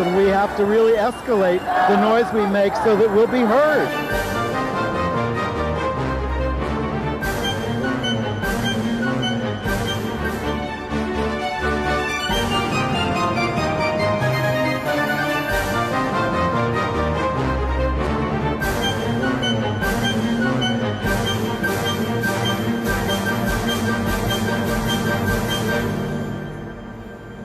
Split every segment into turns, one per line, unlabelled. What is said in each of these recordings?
and we have to really escalate the noise we make so that we'll be heard.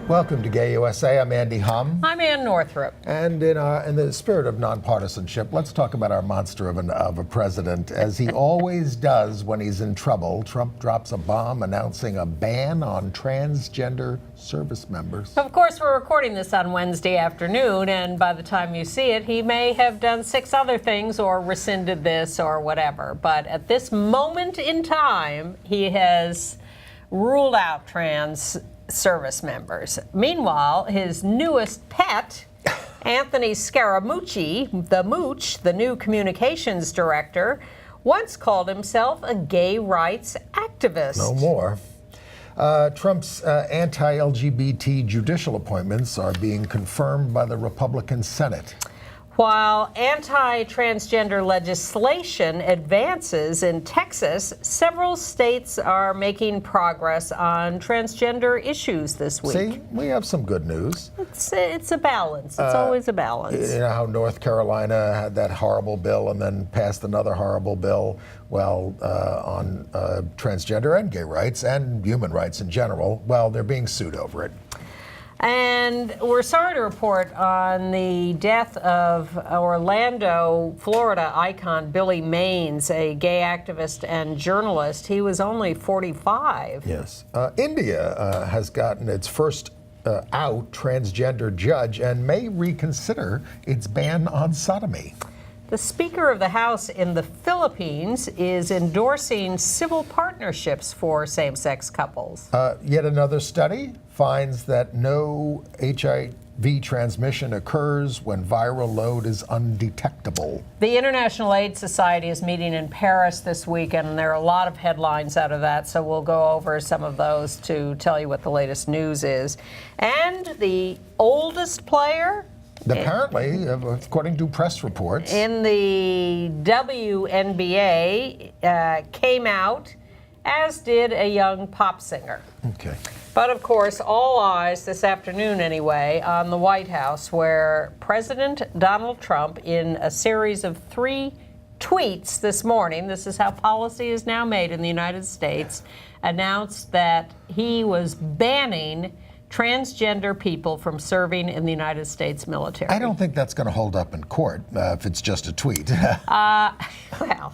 Welcome to Gay USA. I'm Andy Hum.
I'm Ann Northrup.
And in the spirit of nonpartisanship, let's talk about our monster of a president. As he always does when he's in trouble, Trump drops a bomb announcing a ban on transgender service members.
Of course, we're recording this on Wednesday afternoon, and by the time you see it, he may have done 6 other things or rescinded this or whatever. But at this moment in time, he has ruled out trans service members. Meanwhile, his newest pet, Anthony Scaramucci, the Mooch, the new communications director, once called himself a gay rights activist.
No more. Trump's anti-LGBT judicial appointments are being confirmed by the Republican Senate.
While anti-transgender legislation advances in Texas, several states are making progress on transgender issues this week.
See, we have some good news.
It's a balance. It's always a balance.
You know how North Carolina had that horrible bill and then passed another horrible bill, well, on transgender and gay rights and human rights in general. Well, they're being sued over it.
And we're sorry to report on the death of Orlando, Florida icon Billy Maines, a gay activist and journalist. He was only 45.
Yes. India has gotten its first out transgender judge and may reconsider its ban on sodomy.
The Speaker of the House in the Philippines is endorsing civil partnerships for same-sex couples.
Yet another study finds that no HIV transmission occurs when viral load is undetectable.
The International AIDS Society is meeting in Paris this week, and there are a lot of headlines out of that, so we'll go over some of those to tell you what the latest news is. And the oldest player,
apparently, according to press reports,
in the WNBA came out, as did a young pop singer.
Okay.
But of course, all eyes this afternoon anyway on the White House, where President Donald Trump, in a series of 3 tweets this morning, this is how policy is now made in the United States, announced that he was banning transgender people from serving in the United States military.
I don't think that's going to hold up in court if it's just a tweet.
Well,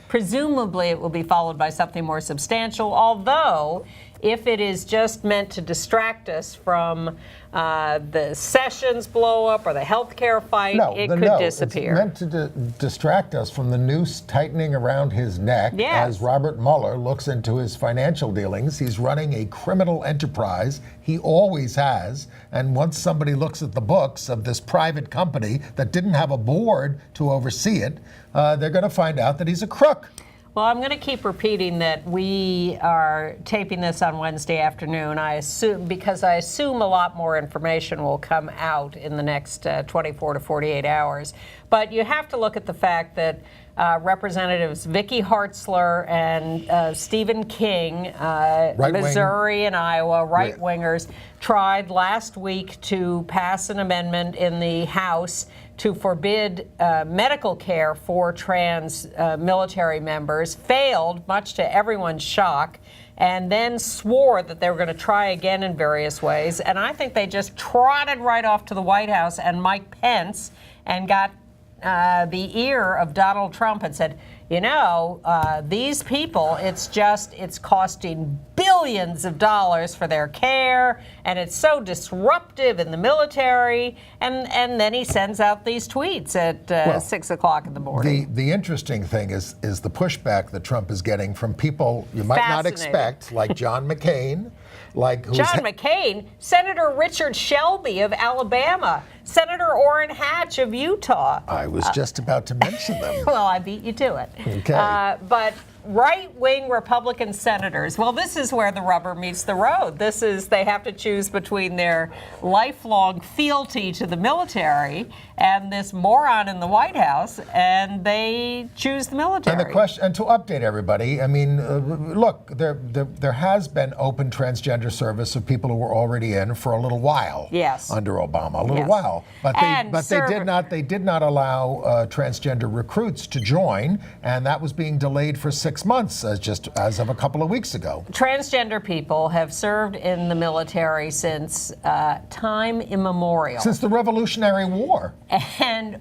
presumably it will be followed by something more substantial, although if it is just meant to distract us from the Sessions blow-up or the healthcare fight, it could disappear.
It's meant to distract us from the noose tightening around his neck as Robert Mueller looks into his financial dealings. He's running a criminal enterprise. He always has. And once somebody looks at the books of this private company that didn't have a board to oversee it, they're going to find out that he's a crook.
Well, I'm going to keep repeating that we are taping this on Wednesday afternoon. Because I assume a lot more information will come out in the next 24 to 48 hours. But you have to look at the fact that Representatives Vicky Hartzler and Stephen King, Missouri and Iowa, right-wingers, tried last week to pass an amendment in the House to forbid medical care for trans military members, failed, much to everyone's shock, and then swore that they were going to try again in various ways. And I think they just trotted right off to the White House and Mike Pence and got the ear of Donald Trump and said, you know, these people, it's costing billions of dollars for their care, and it's so disruptive in the military. And then he sends out these tweets at 6 o'clock in the morning.
The interesting thing is the pushback that Trump is getting from people you might not expect, like John McCain. John
McCain, Senator Richard Shelby of Alabama, Senator Orrin Hatch of Utah.
I was just about to mention them.
Well, I beat you to it.
Okay.
But right-wing Republican senators, well, this is where the rubber meets the road. They have to choose between their lifelong fealty to the military and this moron in the White House, and they choose the military.
And the question, and to update everybody, I mean, look, there has been open transgender service of people who were already in for a little while.
Yes.
Under Obama, a little while, but they did not allow transgender recruits to join, and that was being delayed for 6 months, just as of a couple of weeks ago.
Transgender people have served in the military since time immemorial.
Since the Revolutionary War.
And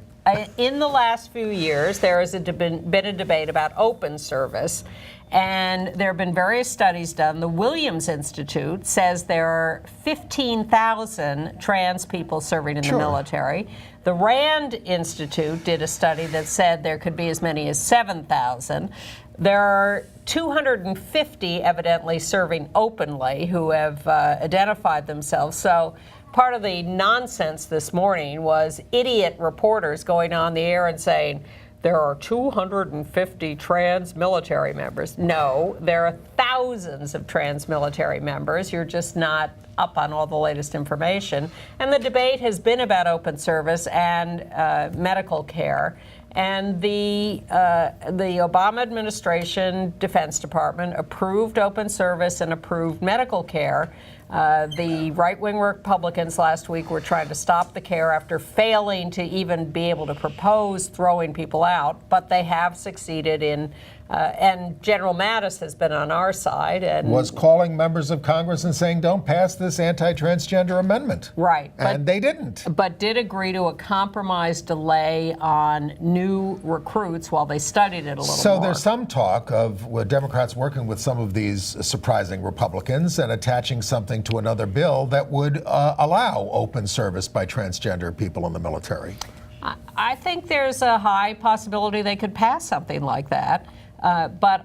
in the last few years, there has been a debate about open service, and there have been various studies done. The Williams Institute says there are 15,000 trans people serving in the military. The Rand Institute did a study that said there could be as many as 7,000. There are 250 evidently serving openly who have identified themselves. So part of the nonsense this morning was idiot reporters going on the air and saying, there are 250 trans military members. No, there are thousands of trans military members. You're just not up on all the latest information. And the debate has been about open service and medical care. And the Obama administration Defense Department approved open service and approved medical care. The right-wing Republicans last week were trying to stop the care after failing to even be able to propose throwing people out, but they have succeeded in, and General Mattis has been on our side. And
was calling members of Congress and saying, don't pass this anti-transgender amendment.
Right.
And they didn't.
But did agree to a compromise delay on new recruits while they studied it a little more.
So there's some talk of Democrats working with some of these surprising Republicans and attaching something to another bill that would allow open service by transgender people in the military.
I think there's a high possibility they could pass something like that. But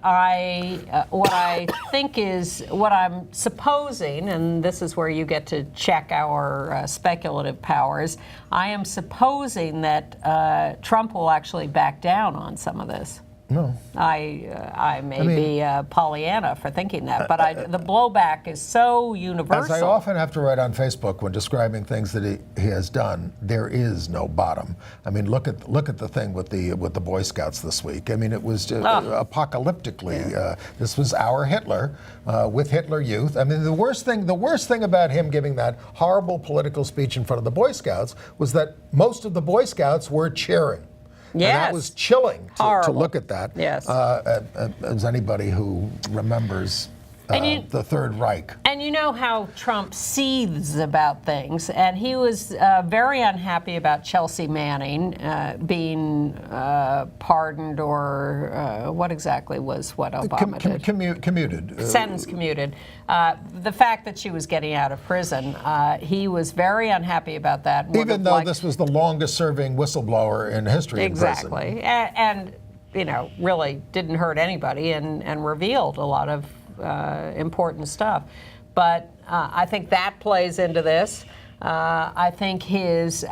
what I think is, what I'm supposing, and this is where you get to check our speculative powers, I am supposing that Trump will actually back down on some of this.
No.
I may be Pollyanna for thinking that, but the blowback is so universal.
As I often have to write on Facebook when describing things that he has done, there is no bottom. I mean, look at the thing with the Boy Scouts this week. I mean, it was apocalyptically. Yeah. This was our Hitler with Hitler Youth. I mean, the worst thing about him giving that horrible political speech in front of the Boy Scouts was that most of the Boy Scouts were cheering.
Yes.
And that was chilling to look at that.
Yes.
As anybody who remembers the Third Reich.
And you know how Trump seethes about things, and he was very unhappy about Chelsea Manning being pardoned, or what exactly was what Obama did?
Commuted.
Sentence commuted. The fact that she was getting out of prison, he was very unhappy about that.
Even though this was the longest-serving whistleblower in history.
Exactly.
In prison.
And you know, really didn't hurt anybody and revealed a lot of important stuff. But I think that plays into this. I think his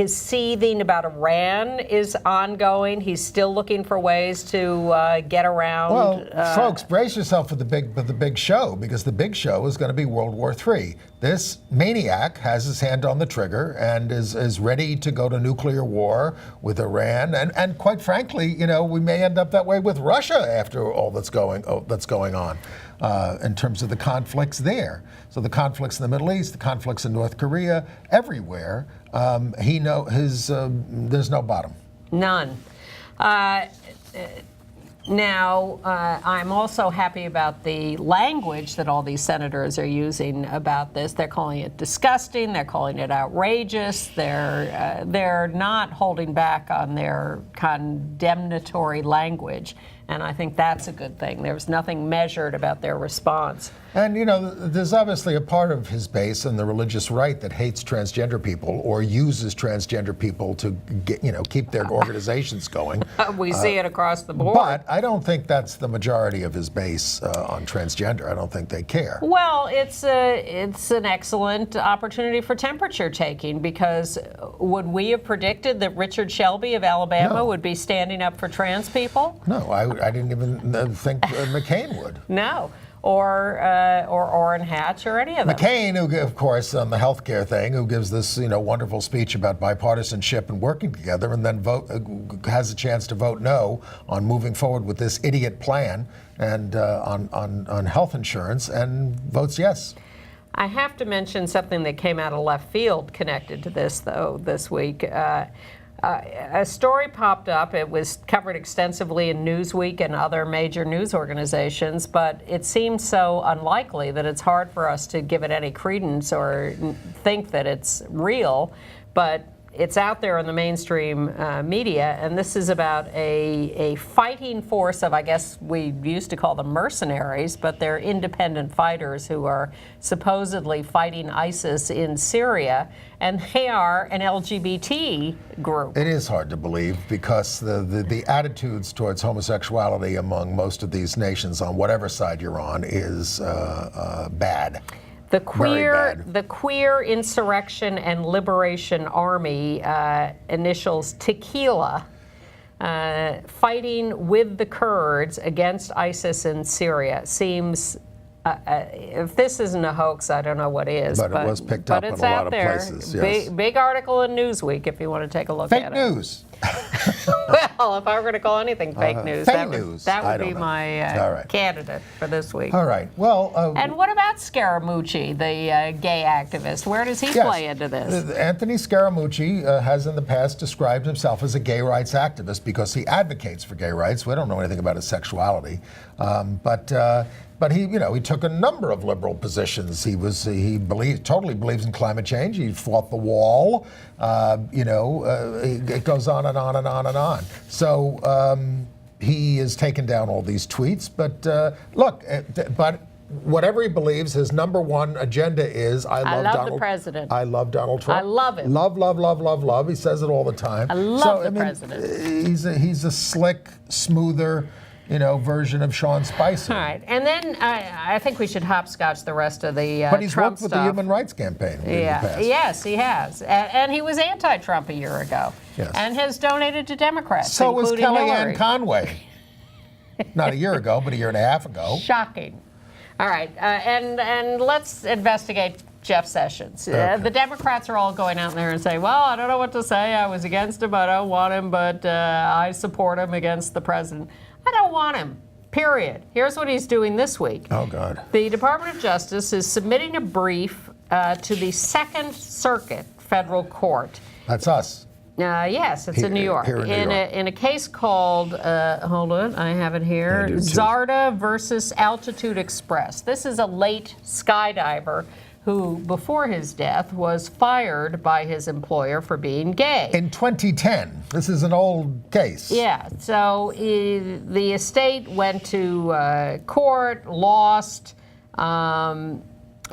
seething about Iran is ongoing. He's still looking for ways to get around.
Well, folks, brace yourself for the big show, because the big show is going to be World War III. This maniac has his hand on the trigger and is ready to go to nuclear war with Iran. And quite frankly, you know, we may end up that way with Russia after all that's going on. In terms of the conflicts there. So the conflicts in the Middle East, the conflicts in North Korea, everywhere, there's no bottom.
None. Now, I'm also happy about the language that all these senators are using about this. They're calling it disgusting. They're calling it outrageous. They're not holding back on their condemnatory language. And I think that's a good thing. There was nothing measured about their response.
And, you know, there's obviously a part of his base in the religious right that hates transgender people or uses transgender people to keep their organizations going.
We see it across the board.
But I don't think that's the majority of his base on transgender. I don't think they care.
Well, it's an excellent opportunity for temperature taking, because would we have predicted that Richard Shelby of Alabama would be standing up for trans people?
No, I didn't even think McCain would.
No. Or Orrin Hatch or any of them.
McCain, who, of course, on the healthcare thing, who gives this wonderful speech about bipartisanship and working together, and then has a chance to vote no on moving forward with this idiot plan and on health insurance, and votes yes.
I have to mention something that came out of left field connected to this, though, this week. A story popped up. It was covered extensively in Newsweek and other major news organizations, but it seems so unlikely that it's hard for us to give it any credence or think that it's real. But it's out there in the mainstream media, and this is about a fighting force of, I guess we used to call them mercenaries, but they're independent fighters who are supposedly fighting ISIS in Syria, and they are an LGBT group.
It is hard to believe because the attitudes towards homosexuality among most of these nations, on whatever side you're on, is bad.
The Queer Insurrection and Liberation Army, initials Tequila, fighting with the Kurds against ISIS in Syria. Seems, if this isn't a hoax, I don't know what is.
But it was picked up in a lot of places. Yes.
Big article in Newsweek if you want to take a look at it.
Fake news.
Well, if I were going to call anything fake news, that would be my candidate for this week.
All right. Well.
And what about Scaramucci, the gay activist? Where does he play into this?
Anthony Scaramucci has in the past described himself as a gay rights activist because he advocates for gay rights. We don't know anything about his sexuality, but he, he took a number of liberal positions. He totally believes in climate change. He fought the wall. It goes on and on and on and on. So he has taken down all these tweets. But but whatever he believes, his number one agenda is I love the president. I love Donald Trump.
I love him.
Love, love, love, love, love. He says it all the time.
I love the president.
He's a slick, smoother, version of Sean Spicer.
All right, and then I think we should hopscotch the rest of the
But he's
Trump
worked with the Human Rights Campaign in the past.
Yes, he has. And he was anti-Trump a year ago.
Yes.
And has donated to Democrats,
so was
including
Kellyanne Conway. Not a year ago, but a year and a half ago.
Shocking. All right, and let's investigate Jeff Sessions.
Okay.
The Democrats are all going out there and saying, well, I don't know what to say. I was against him. I don't want him, but I support him against the president. I don't want him, period. Here's what he's doing this week.
Oh, God.
The Department of Justice is submitting a brief to the Second Circuit Federal Court.
That's us.
Yes, it's in New York.
Here in New York.
In a case called, hold on, I have it here, Zarda versus Altitude Express. This is a late skydiver who, before his death, was fired by his employer for being gay.
In 2010. This is an old case.
Yeah, so the estate went to court, lost.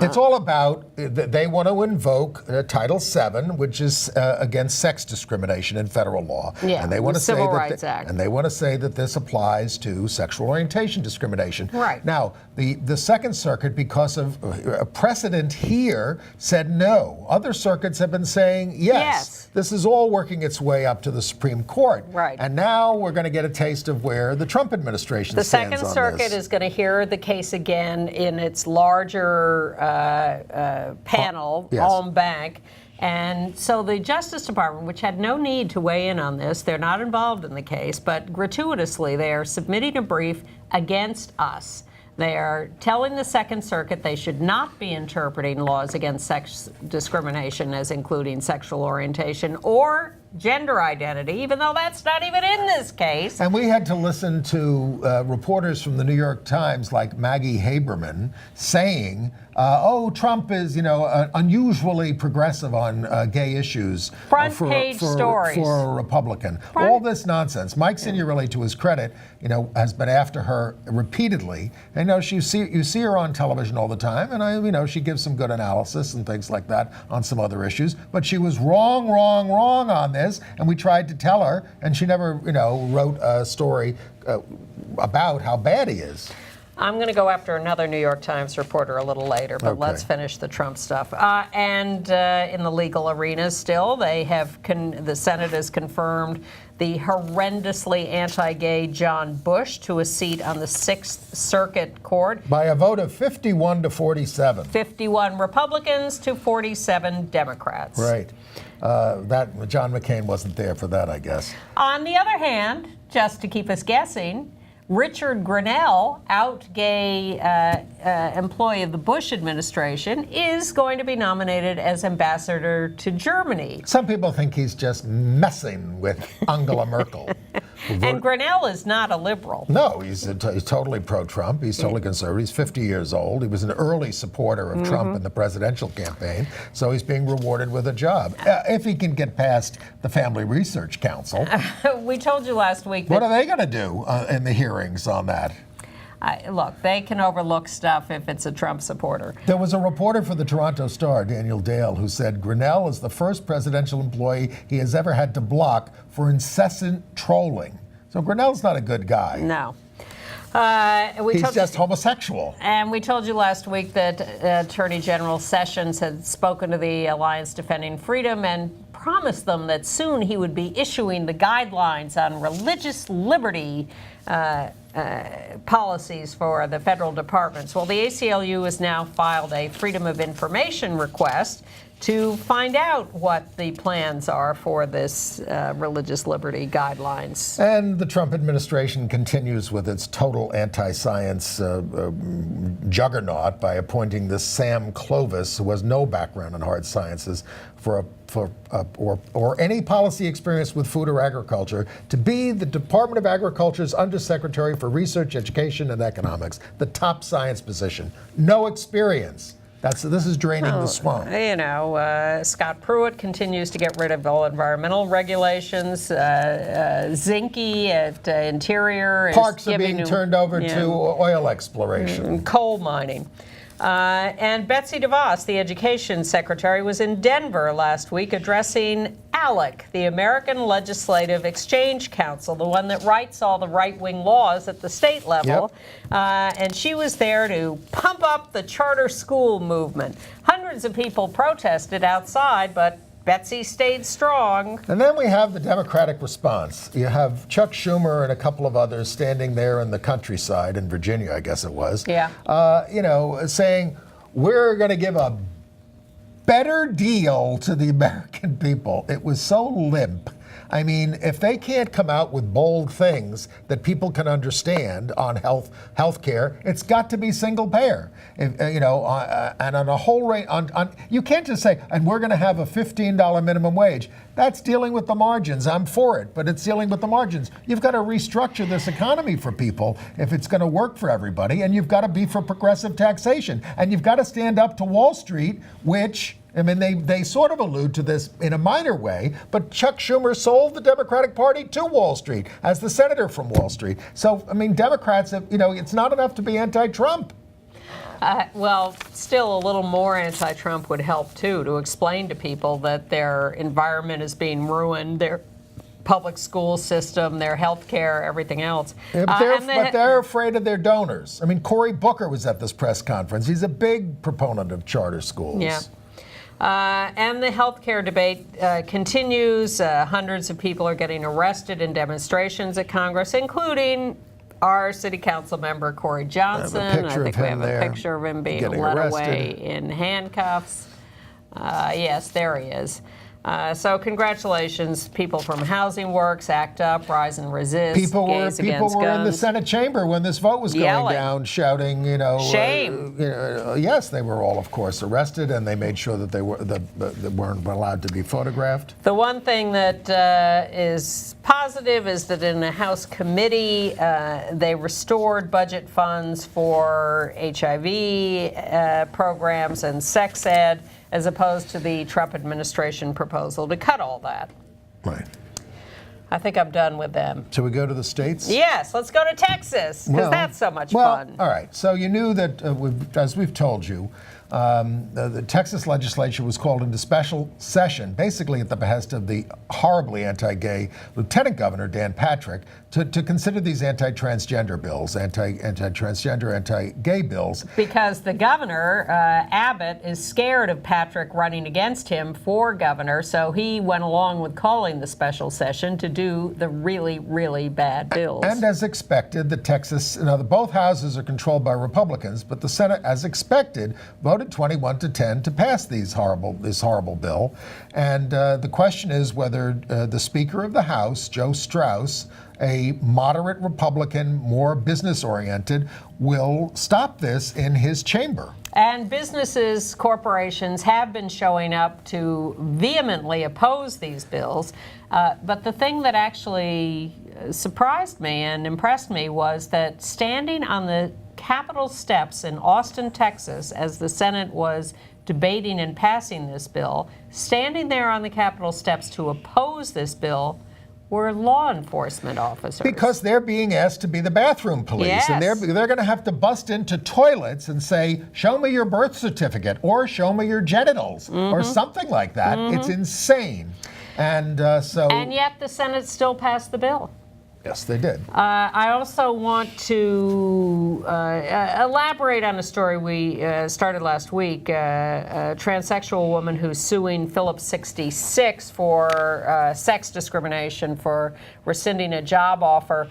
It's all about, they want to invoke Title VII, which is against sex discrimination in federal law.
Yeah,
and they want to say
Civil Rights Act.
And they want to say that this applies to sexual orientation discrimination.
Right.
Now, the Second Circuit, because of a precedent here, said no. Other circuits have been saying yes. This is all working its way up to the Supreme Court.
Right.
And now we're going to get a taste of where the Trump administration stands on this.
The Second Circuit is going to hear the case again in its larger panel, en banc. And so the Justice Department, which had no need to weigh in on this, they're not involved in the case, but gratuitously they are submitting a brief against us. They are telling the Second Circuit they should not be interpreting laws against sex discrimination as including sexual orientation or gender identity, even though that's not even in this case.
And we had to listen to reporters from the New York Times like Maggie Haberman saying, Trump is, unusually progressive on gay issues.
Front page stories.
For a Republican. All this nonsense. Mike Signorelli, to his credit, has been after her repeatedly. And you see her on television all the time, and she gives some good analysis and things like that on some other issues. But she was wrong on this, and we tried to tell her, and she never, wrote a story about how bad he is.
I'm going to go after another New York Times reporter a little later, but let's finish the Trump stuff. And in the legal arena still, they have the Senate has confirmed the horrendously anti-gay John Bush to a seat on the Sixth Circuit Court.
By a vote of 51 to 47.
51 Republicans to 47 Democrats.
Right. That John McCain wasn't there for that, I guess.
On the other hand, just to keep us guessing, Richard Grenell, out gay employee of the Bush administration, is going to be nominated as ambassador to Germany.
Some people think he's just messing with Angela Merkel.
And Grenell is not a liberal.
No, he's totally pro-Trump. He's totally conservative. He's 50 years old. He was an early supporter of Trump in the presidential campaign, so he's being rewarded with a job. If he can get past the Family Research Council.
We told you last week that...
What are they going to do in the hearings on that?
Look, they can overlook stuff if it's a Trump supporter.
There was a reporter for the Toronto Star, Daniel Dale, who said Grenell is the first presidential employee he has ever had to block for incessant trolling. So Grenell's not a good guy.
No.
He's just homosexual.
And we told you last week that Attorney General Sessions had spoken to the Alliance Defending Freedom and promised them that soon he would be issuing the guidelines on religious liberty policies for the federal departments. Well, the ACLU has now filed a Freedom of Information request to find out what the plans are for this religious liberty guidelines.
And the Trump administration continues with its total anti-science juggernaut by appointing this Sam Clovis, who has no background in hard sciences or any policy experience with food or agriculture, to be the Department of Agriculture's Undersecretary for Research, Education, and Economics, the top science position. No experience. This is draining the swamp.
You know, Scott Pruitt continues to get rid of all environmental regulations. Zinke at Interior
Parks are being turned over to oil exploration.
Coal mining. And Betsy DeVos, the education secretary, was in Denver last week addressing ALEC, the American Legislative Exchange Council, the one that writes all the right-wing laws at the state level. Yep. And she was there to pump up the charter school movement. Hundreds of people protested outside, but Betsy stayed strong.
And then we have the Democratic response. You have Chuck Schumer and a couple of others standing there in the countryside in Virginia, I guess it was.
Yeah.
Saying, we're going to give a better deal to the American people. It was so limp. I mean, if they can't come out with bold things that people can understand on health care, it's got to be single payer. And on a whole range, you can't just say, and we're going to have a $15 minimum wage. That's dealing with the margins. I'm for it, but it's dealing with the margins. You've got to restructure this economy for people if it's going to work for everybody, and you've got to be for progressive taxation. And you've got to stand up to Wall Street, which... I mean, they sort of allude to this in a minor way, but Chuck Schumer sold the Democratic Party to Wall Street as the senator from Wall Street. So, I mean, Democrats, it's not enough to be anti-Trump.
Well, still a little more anti-Trump would help, too, to explain to people that their environment is being ruined, their public school system, their health care, everything else.
Yeah, but they're afraid of their donors. I mean, Cory Booker was at this press conference. He's a big proponent of charter schools.
Yeah. And the healthcare debate continues. Hundreds of people are getting arrested in demonstrations at Congress, including our city council member, Corey Johnson. I think we have a picture of him being led away in handcuffs. Yes, there he is. So congratulations, people from Housing Works, ACT UP, Rise and Resist.
People were in the Senate chamber when this vote was going down, shouting,
shame.
Yes, they were all, of course, arrested, and they made sure that they weren't allowed to be photographed.
The one thing that is positive is that in the House committee, they restored budget funds for HIV programs and sex ed, as opposed to the Trump administration proposal to cut all that.
Right.
I think I'm done with them.
Shall we go to the states?
Yes, let's go to Texas, because that's so much fun.
All right. So you knew that, as we've told you, The Texas legislature was called into special session, basically at the behest of the horribly anti-gay Lieutenant Governor Dan Patrick, to consider these anti-transgender bills, anti-transgender, anti-gay bills.
Because the governor, Abbott, is scared of Patrick running against him for governor, so he went along with calling the special session to do the really, really bad bills.
And as expected, both houses are controlled by Republicans, but the Senate, as expected, voted 21-10 to pass this horrible bill. And the question is whether the Speaker of the House, Joe Strauss, a moderate Republican, more business-oriented, will stop this in his chamber.
And businesses, corporations have been showing up to vehemently oppose these bills. But the thing that actually surprised me and impressed me was that standing on the Capitol steps in Austin, Texas, as the Senate was debating and passing this bill, standing there on the Capitol steps to oppose this bill were law enforcement officers.
Because they're being asked to be the bathroom police.
Yes.
And they're going to have to bust into toilets and say, show me your birth certificate, or show me your genitals, or something like that. It's insane. And
And yet the Senate still passed the bill.
Yes, they did.
I also want to elaborate on a story we started last week. A transsexual woman who's suing Phillips 66 for sex discrimination, for rescinding a job offer.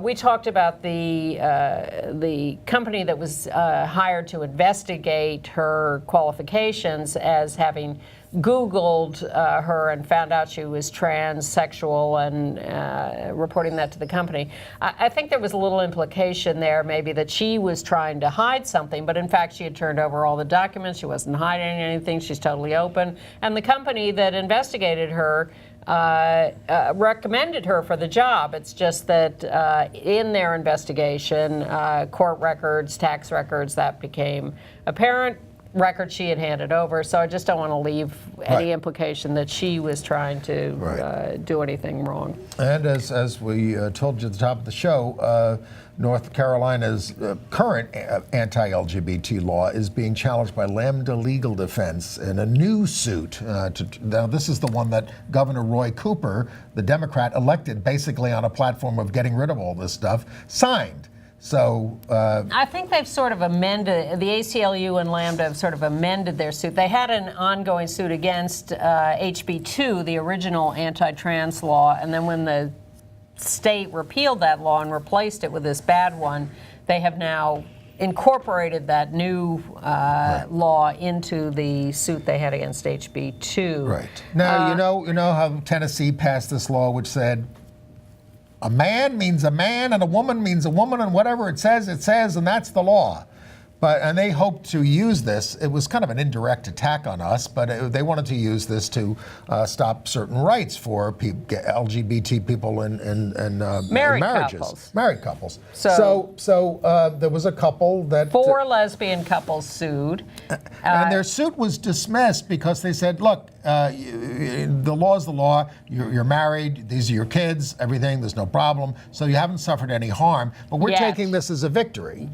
We talked about the company that was hired to investigate her qualifications as having Googled her and found out she was transsexual and reporting that to the company. I think there was a little implication there maybe that she was trying to hide something, but in fact she had turned over all the documents. She wasn't hiding anything. She's totally open. And the company that investigated her recommended her for the job. It's just that in their investigation, court records, tax records, that became apparent. Record she had handed over, so I just don't want to leave any implication that she was trying to do anything wrong.
And as we told you at the top of the show, North Carolina's current anti-LGBT law is being challenged by Lambda Legal Defense in a new suit. Now, this is the one that Governor Roy Cooper, the Democrat, elected basically on a platform of getting rid of all this stuff, signed. So
I think they've sort of amended, the ACLU and Lambda have sort of amended their suit. They had an ongoing suit against HB2, the original anti-trans law, and then when the state repealed that law and replaced it with this bad one, they have now incorporated that new law into the suit they had against HB2.
Right. Now, you know how Tennessee passed this law which said, a man means a man, and a woman means a woman, and whatever it says, and that's the law. And they hoped to use this. It was kind of an indirect attack on us, but they wanted to use this to stop certain rights for LGBT people in marriages. Married couples. So there was a couple that...
4 lesbian couples sued.
And their suit was dismissed because they said, look, the law is the law. You're married. These are your kids, everything. There's no problem. So you haven't suffered any harm. But we're taking this as a victory.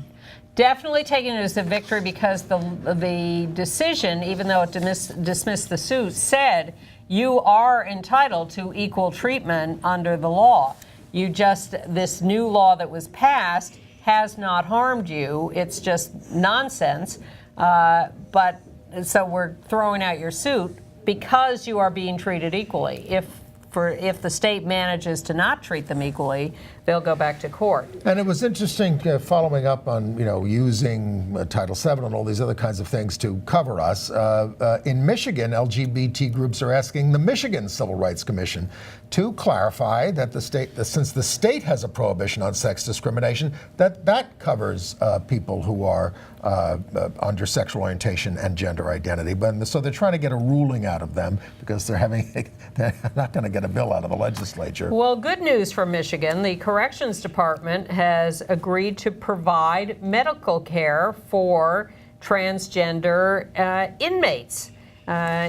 Definitely taking it as a victory because the decision, even though it dismissed the suit, said you are entitled to equal treatment under the law. This new law that was passed has not harmed you. It's just nonsense. So we're throwing out your suit because you are being treated equally. If the state manages to not treat them equally, they'll go back to court.
And it was interesting following up on using Title VII and all these other kinds of things to cover us. In Michigan, LGBT groups are asking the Michigan Civil Rights Commission to clarify that since the state has a prohibition on sex discrimination, that covers people who are under sexual orientation and gender identity. So they're trying to get a ruling out of them because they're not going to get a bill out of the legislature.
Well, good news from Michigan. The Corrections Department has agreed to provide medical care for transgender inmates.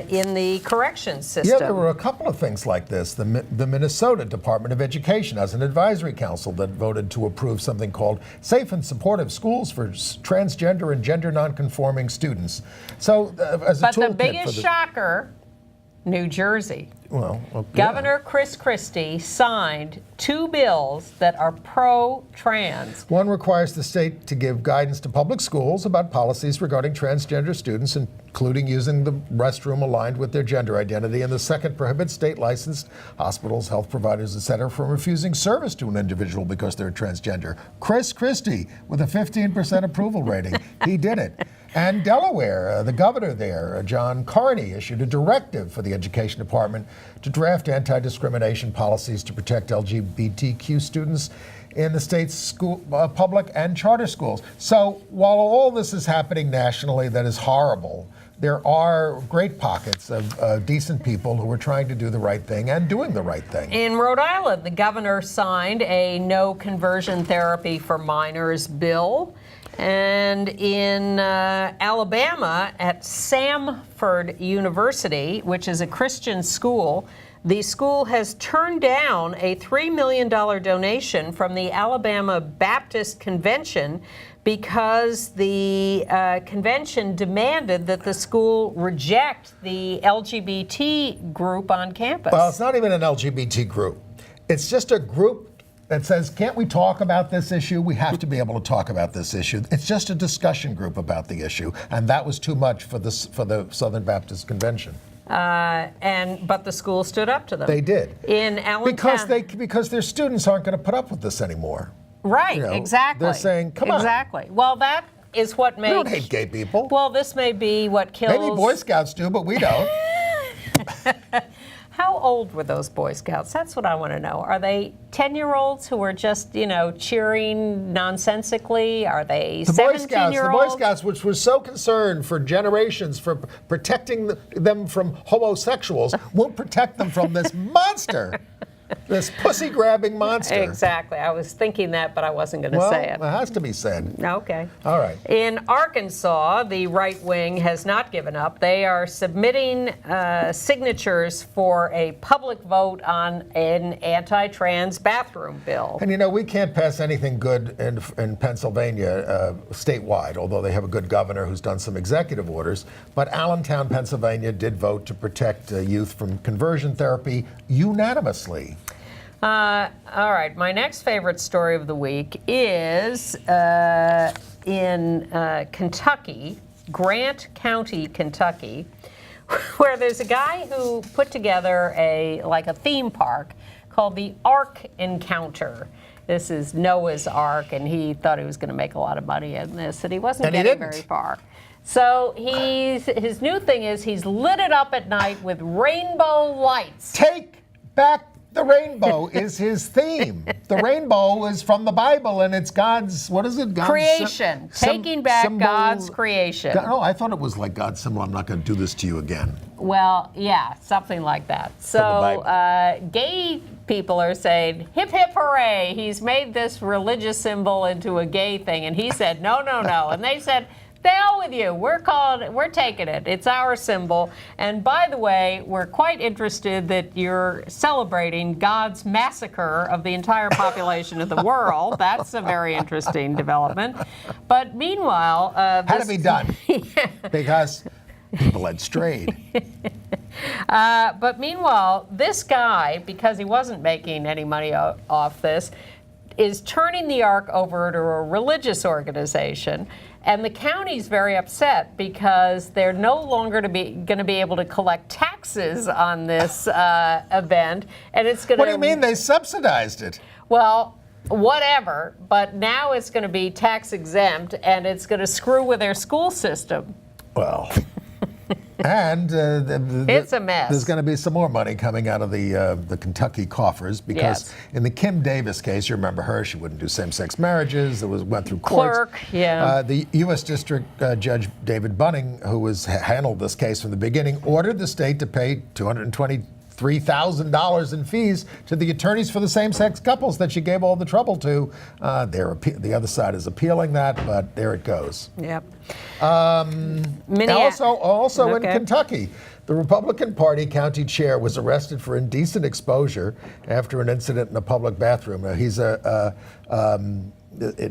in the corrections system.
Yeah, there were a couple of things like this. The Minnesota Department of Education has an advisory council that voted to approve something called Safe and Supportive Schools for Transgender and Gender Nonconforming Students. So, as a
But
toolkit
the biggest shocker, New Jersey.
Well,
Governor Chris Christie signed 2 bills that are pro-trans.
One requires the state to give guidance to public schools about policies regarding transgender students, including using the restroom aligned with their gender identity. And the second prohibits state-licensed hospitals, health providers, etc., from refusing service to an individual because they're transgender. Chris Christie, with a 15% approval rating, he did it. And Delaware, the governor there, John Carney, issued a directive for the Education Department to draft anti-discrimination policies to protect LGBTQ students in the state's school, public and charter schools. So while all this is happening nationally that is horrible, there are great pockets of decent people who are trying to do the right thing and doing the right thing.
In Rhode Island, the governor signed a no conversion therapy for minors bill. And in Alabama, at Samford University, which is a Christian school, the school has turned down a $3 million donation from the Alabama Baptist Convention because the convention demanded that the school reject the LGBT group on campus.
Well, it's not even an LGBT group. It's just a group that says, can't we talk about this issue? We have to be able to talk about this issue. It's just a discussion group about the issue, and that was too much for the Southern Baptist Convention.
But the school stood up to them.
They did.
In Allentown.
Because their students aren't going to put up with this anymore.
Right,
You know,
exactly.
They're saying, come on.
Exactly. Well, that is what makes...
We don't hate gay people.
Well, this may be what kills...
Maybe Boy Scouts do, but we don't.
How old were those Boy Scouts? That's what I want to know. Are they 10-year-olds who are just, cheering nonsensically? Are they 17-year-olds?
The Boy Scouts, which was so concerned for generations for protecting them from homosexuals, won't protect them from this monster. This pussy-grabbing monster.
Exactly. I was thinking that, but I wasn't going to say it.
Well, it has to be said.
Okay.
All right.
In Arkansas, the right wing has not given up. They are submitting signatures for a public vote on an anti-trans bathroom bill.
And we can't pass anything good in Pennsylvania statewide, although they have a good governor who's done some executive orders. But Allentown, Pennsylvania did vote to protect youth from conversion therapy unanimously.
All right, my next favorite story of the week is in Kentucky, Grant County, Kentucky, where there's a guy who put together a theme park called the Ark Encounter. This is Noah's Ark, and he thought he was going to make a lot of money in this, and he wasn't getting very far. So his new thing is he's lit it up at night with rainbow lights.
Take back the rainbow is his theme. The rainbow is from the Bible, and it's God's, what is it? God's
creation. Taking back symbol, God's creation.
No, I thought it was like God's symbol. I'm not going to do this to you again.
Well, yeah, something like that. So gay people are saying, hip, hip, hooray. He's made this religious symbol into a gay thing. And he said, no. And they said, the hell with you. We're taking it. It's our symbol. And by the way, we're quite interested that you're celebrating God's massacre of the entire population of the world. That's a very interesting development. But meanwhile...
had to be done. Yeah. Because people had strayed.
But meanwhile, this guy, because he wasn't making any money off this, is turning the Ark over to a religious organization. And the county's very upset because they're no longer going to be able to collect taxes on this event, and it's going to.
What do you mean they subsidized it?
Well, whatever, but now it's going to be tax exempt, and it's going to screw with their school system.
Well. And
it's a mess.
There's going to be some more money coming out of the Kentucky coffers because in the Kim Davis case, you remember her, she wouldn't do same-sex marriages. It went through courts.
Clerk, yeah.
The U.S. District Judge David Bunning, who handled this case from the beginning, ordered the state to pay $223 $3,000 in fees to the attorneys for the same-sex couples that she gave all the trouble to. The other side is appealing that, but there it goes.
Yep.
Also in Kentucky, the Republican Party county chair was arrested for indecent exposure after an incident in a public bathroom. Now, he's in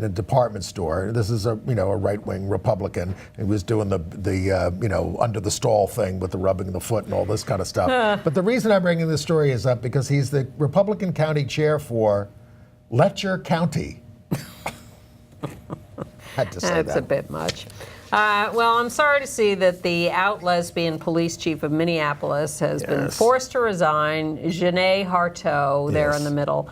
a department store. This is a right-wing Republican. He was doing the under the stall thing with the rubbing the foot and all this kind of stuff. But the reason I'm bringing this story is up because he's the Republican county chair for Letcher County. Had to say that.
That's a bit much. Well, I'm sorry to see that the out-lesbian police chief of Minneapolis has been forced to resign, Janae Harteau, there in the middle,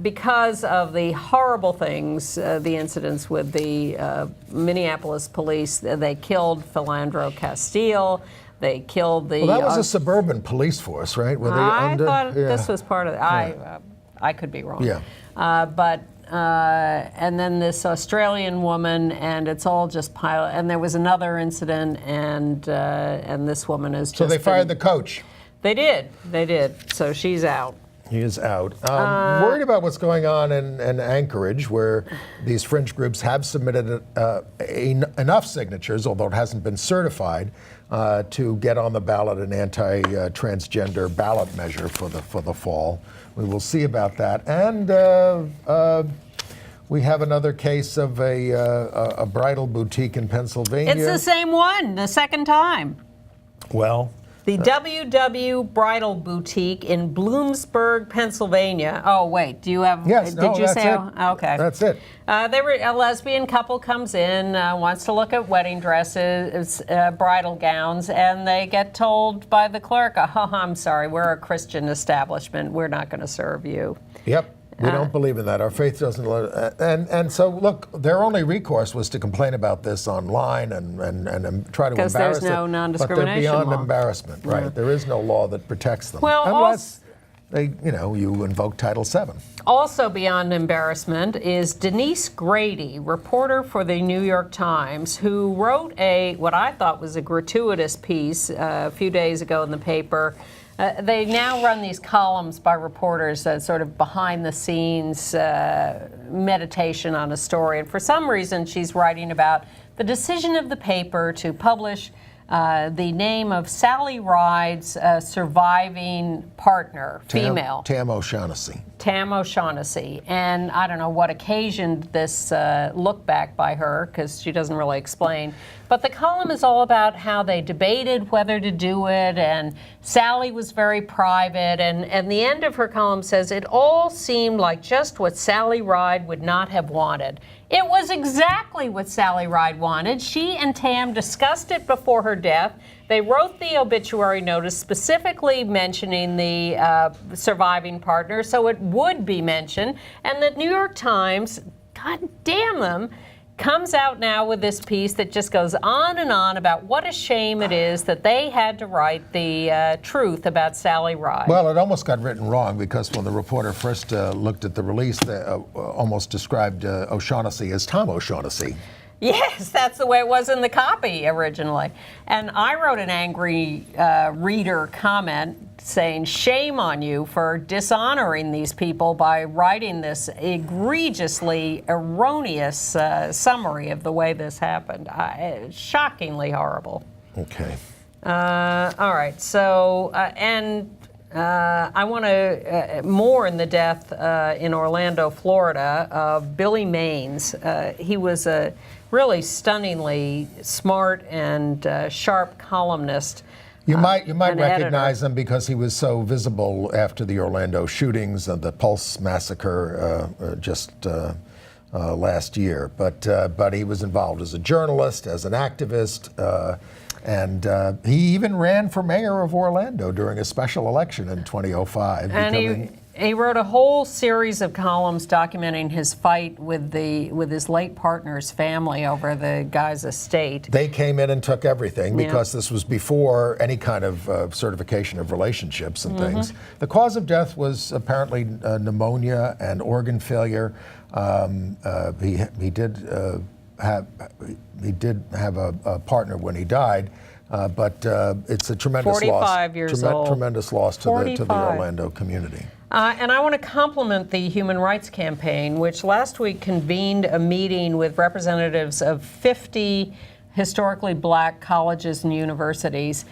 because of the horrible things, the incidents with the Minneapolis police. They killed Philandro Castile. They killed the...
Well, that was a suburban police force, right? Were they
I thought this was part of it. I could be wrong.
Yeah.
And then this Australian woman, and it's all just pilot. And there was another incident, and this woman is just...
So they fired the coach.
They did. So she's out.
He is out. Worried about what's going on in Anchorage, where these fringe groups have submitted enough signatures, although it hasn't been certified, to get on the ballot an anti-transgender ballot measure for the fall. We will see about that. And we have another case of a bridal boutique in Pennsylvania.
It's the same one, the second time.
Well...
The WW Bridal Boutique in Bloomsburg, Pennsylvania. Oh, wait, do you have...
Yes,
did you say?
It.
Okay.
That's it.
A lesbian couple comes in, wants to look at wedding dresses, bridal gowns, and they get told by the clerk, oh, I'm sorry, we're a Christian establishment. We're not going to serve you.
Yep. We don't believe in that. Our faith doesn't let and so, look, their only recourse was to complain about this online and try to embarrass them.
Because there's no non-discrimination
But they're beyond
law.
Embarrassment, right? Yeah. There is no law that protects them.
Well,
unless you invoke Title VII.
Also beyond embarrassment is Denise Grady, reporter for the New York Times, who wrote what I thought was a gratuitous piece a few days ago in the paper. They now run these columns by reporters, sort of behind-the-scenes meditation on a story. And for some reason, she's writing about the decision of the paper to publish the name of Sally Ride's surviving partner, female.
Tam O'Shaughnessy.
Tam O'Shaughnessy. And I don't know what occasioned this look back by her, because she doesn't really explain. But the column is all about how they debated whether to do it, and Sally was very private. And the end of her column says, it all seemed like just what Sally Ride would not have wanted. It was exactly what Sally Ride wanted. She and Tam discussed it before her death. They wrote the obituary notice specifically mentioning the surviving partner, so it would be mentioned. And the New York Times, God damn them, comes out now with this piece that just goes on and on about what a shame it is that they had to write the truth about Sally Ride.
Well, it almost got written wrong, because when the reporter first looked at the release, they almost described O'Shaughnessy as Tom O'Shaughnessy.
Yes, that's the way it was in the copy originally. And I wrote an angry reader comment saying, shame on you for dishonoring these people by writing this egregiously erroneous summary of the way this happened. Shockingly horrible.
Okay.
All right, so, I want to mourn the death in Orlando, Florida, of Billy Maines. He was a really stunningly smart and sharp columnist.
You might recognize him because he was so visible after the Orlando shootings and the Pulse massacre just last year. But he was involved as a journalist, as an activist. And he even ran for mayor of Orlando during a special election in 2005.
And he wrote a whole series of columns documenting his fight with his late partner's family over the guy's estate.
They came in and took everything because this was before any kind of certification of relationships and things. The cause of death was apparently pneumonia and organ failure. He did have a partner when he died, But it's a tremendous
45 years old.
Tremendous loss to the Orlando community.
And I want to compliment the Human Rights Campaign, which last week convened a meeting with representatives of 50 historically black colleges and universities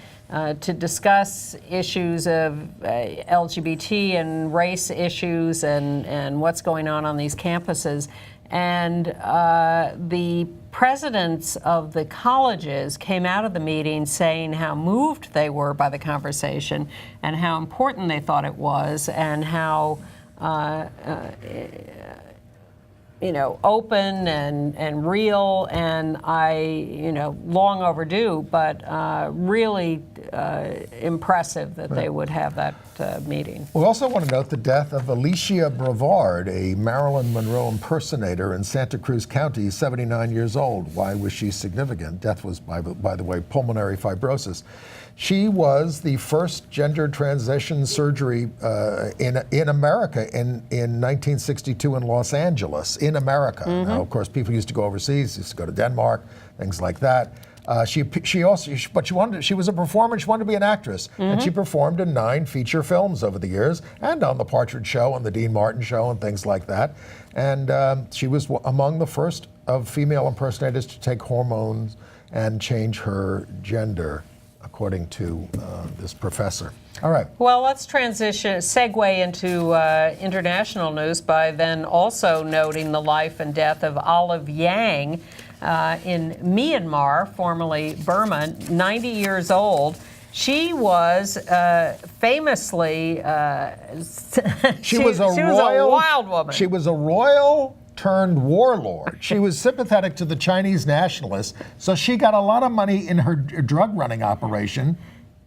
to discuss issues of LGBT and race issues and what's going on these campuses. And the presidents of the colleges came out of the meeting saying how moved they were by the conversation and how important they thought it was and how open and real, and long overdue, but really impressive that they would have that meeting.
We also want to note the death of Alicia Brevard, a Marilyn Monroe impersonator in Santa Cruz County, 79 years old. Why was she significant? Death was, by the way, pulmonary fibrosis. She was the first gender transition surgery in America in 1962 in Los Angeles, in America. Now, of course, people used to go overseas, used to go to Denmark, things like that. She was a performer. She wanted to be an actress, and she performed in 9 feature films over the years, and on the Partridge Show, and the Dean Martin Show, and things like that. And she was among the first of female impersonators to take hormones and change her gender, according to this professor. All right.
Well, let's segue into international news by then also noting the life and death of Olive Yang in Myanmar, formerly Burma, 90 years old. She was famously
she was a
wild woman.
She was a royal turned warlord. She was sympathetic to the Chinese nationalists, so she got a lot of money in her drug running operation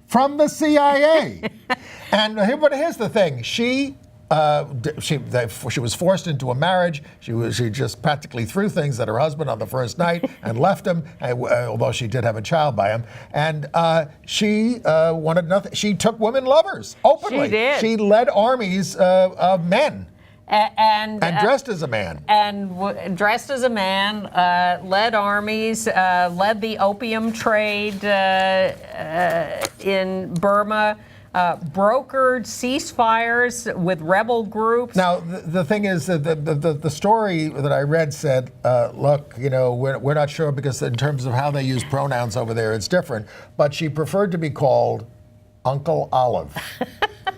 from the CIA. But here's the thing: she was forced into a marriage. She just practically threw things at her husband on the first night and left him, although she did have a child by him. And she wanted nothing. She took women lovers openly.
She did.
She led armies of men. And dressed as a man.
Dressed as a man, led armies, led the opium trade in Burma, brokered ceasefires with rebel groups.
Now, the thing is, the story that I read said, look, we're not sure because in terms of how they use pronouns over there, it's different. But she preferred to be called Uncle Olive.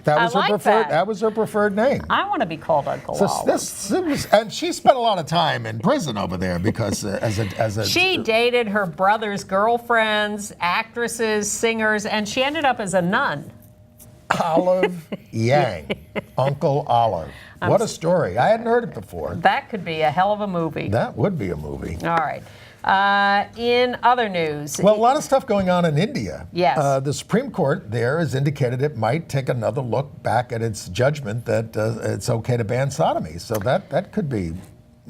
That was her preferred name.
I want to be called Uncle Olive.
And she spent a lot of time in prison over there because
she dated her brother's girlfriends, actresses, singers, and she ended up as a nun.
Olive Yang, Uncle Olive. What a story. I hadn't heard it before.
That could be a hell of a movie.
That would be a movie.
All right. In other news.
Well, a lot of stuff going on in India.
Yes.
The Supreme Court there has indicated it might take another look back at its judgment that it's okay to ban sodomy. So that could be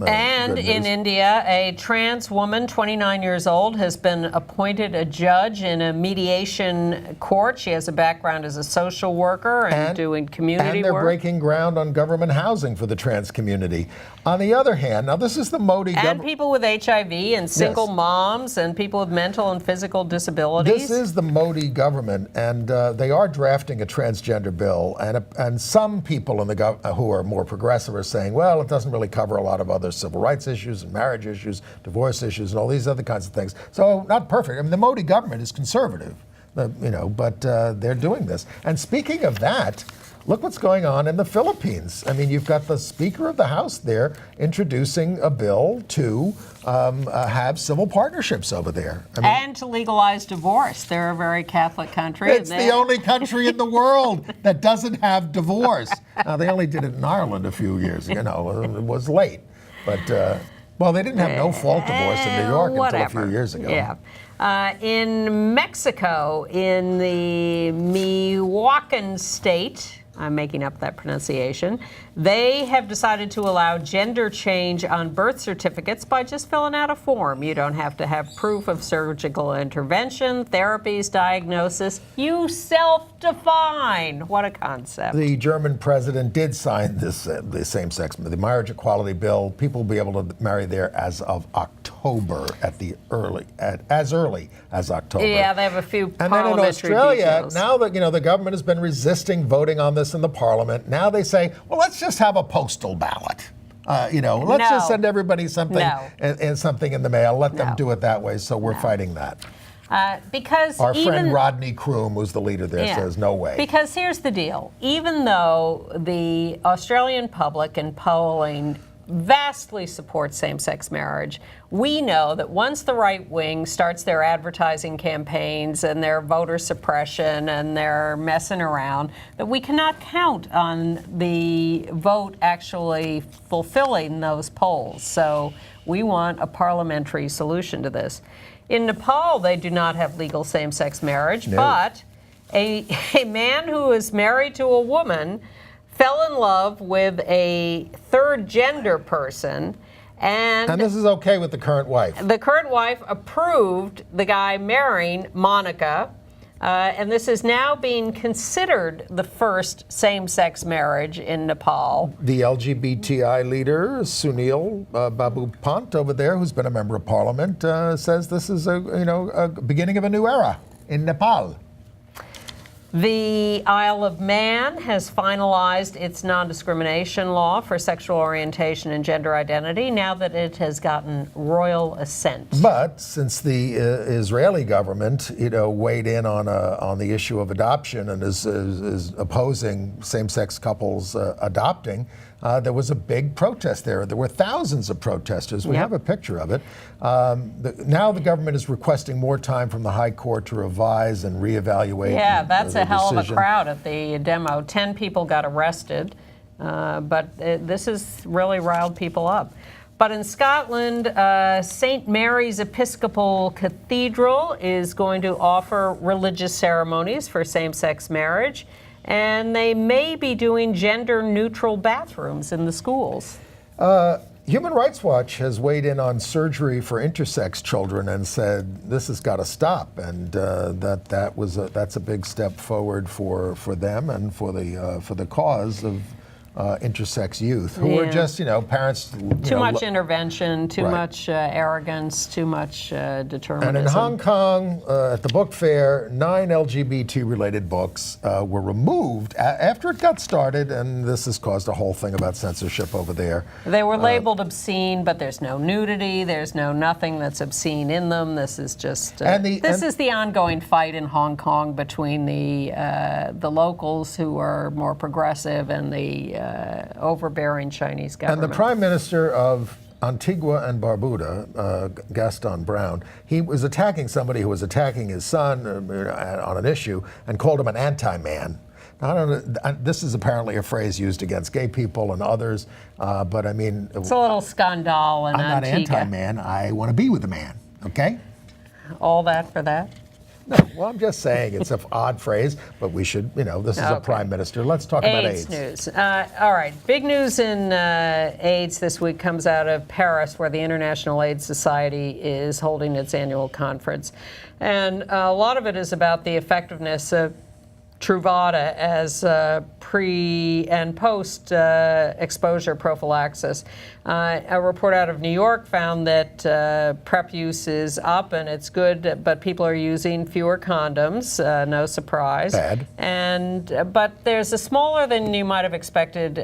and in India, a trans woman, 29 years old, has been appointed a judge in a mediation court. She has a background as a social worker and doing community work.
And they're breaking ground on government housing for the trans community. On the other hand, now this is the Modi government.
And people with HIV and single moms and people with mental and physical disabilities.
This is the Modi government, and they are drafting a transgender bill. And some people in the who are more progressive are saying, well, it doesn't really cover a lot of other civil rights issues and marriage issues, divorce issues, and all these other kinds of things. So not perfect. I mean, the Modi government is conservative, but they're doing this. And speaking of that, look what's going on in the Philippines. I mean, you've got the Speaker of the House there introducing a bill to have civil partnerships over there.
And to legalize divorce. They're a very Catholic country.
It's the only country in the world that doesn't have divorce. Now, they only did it in Ireland a few years ago. It was late. But, they didn't have no-fault divorce in New York until a few years ago.
Yeah. In Mexico, in the Michoacan state, I'm making up that pronunciation. They have decided to allow gender change on birth certificates by just filling out a form. You don't have to have proof of surgical intervention, therapies, diagnosis. You self-define. What a concept.
The German president did sign this, the same-sex, the marriage equality bill. People will be able to marry there as of October, as early as October.
Yeah, they have a few
And then in
parliamentary
Australia,
details.
now that the government has been resisting voting on this in the parliament, now they say, well, let's just have a postal ballot. Let's just send everybody something and something in the mail. Let them do it that way. So we're fighting that.
Because
our friend Rodney Kroom, who's the leader there, says no way.
Because here's the deal. Even though the Australian public in polling vastly supports same-sex marriage, we know that once the right wing starts their advertising campaigns and their voter suppression and their messing around, that we cannot count on the vote actually fulfilling those polls. So we want a parliamentary solution to this. In Nepal, they do not have legal same-sex marriage, but a man who is married to a woman fell in love with a third gender person, and
this is okay with the current wife.
The current wife approved the guy marrying Monica, and this is now being considered the first same-sex marriage in Nepal.
The LGBTI leader, Sunil Babu Pant over there, who's been a member of parliament, says this is a beginning of a new era in Nepal.
The Isle of Man has finalized its non-discrimination law for sexual orientation and gender identity now that it has gotten royal assent.
But since the Israeli government, weighed in on the issue of adoption and is opposing same-sex couples adopting, there was a big protest there. There were thousands of protesters. We have a picture of it. Now the government is requesting more time from the High Court to revise and reevaluate.
Yeah, that's a hell
decision.
of a crowd at the demo. 10 people got arrested, but this has really riled people up. But in Scotland, St. Mary's Episcopal Cathedral is going to offer religious ceremonies for same-sex marriage, and they may be doing gender-neutral bathrooms in the schools.
Human Rights Watch has weighed in on surgery for intersex children and said this has got to stop, and that's a big step forward for them and for the cause of intersex youth who are just parents.
Too much intervention, too much arrogance, too much determinism.
And in Hong Kong, at the book fair, 9 LGBT-related books were removed after it got started, and this has caused a whole thing about censorship over there.
They were labeled obscene, but there's no nudity, there's nothing that's obscene in them. This is just this is the ongoing fight in Hong Kong between the locals who are more progressive and the overbearing Chinese government.
And the Prime Minister of Antigua and Barbuda, Gaston Brown, he was attacking somebody who was attacking his son on an issue and called him an anti-man. Now, I don't know, this is apparently a phrase used against gay people and others, but I mean...
It's a little scandal in
I'm
Antigua.
not anti-man, I want to be with a man, okay?
All that for that?
No, well, I'm just saying it's an odd phrase, but we should, this is a prime minister. Let's talk about AIDS.
News. All right. Big news in AIDS this week comes out of Paris, where the International AIDS Society is holding its annual conference. And a lot of it is about the effectiveness of Truvada as pre and post exposure prophylaxis. A report out of New York found that PrEP use is up and it's good, but people are using fewer condoms. No surprise.
Bad.
But there's a smaller than you might have expected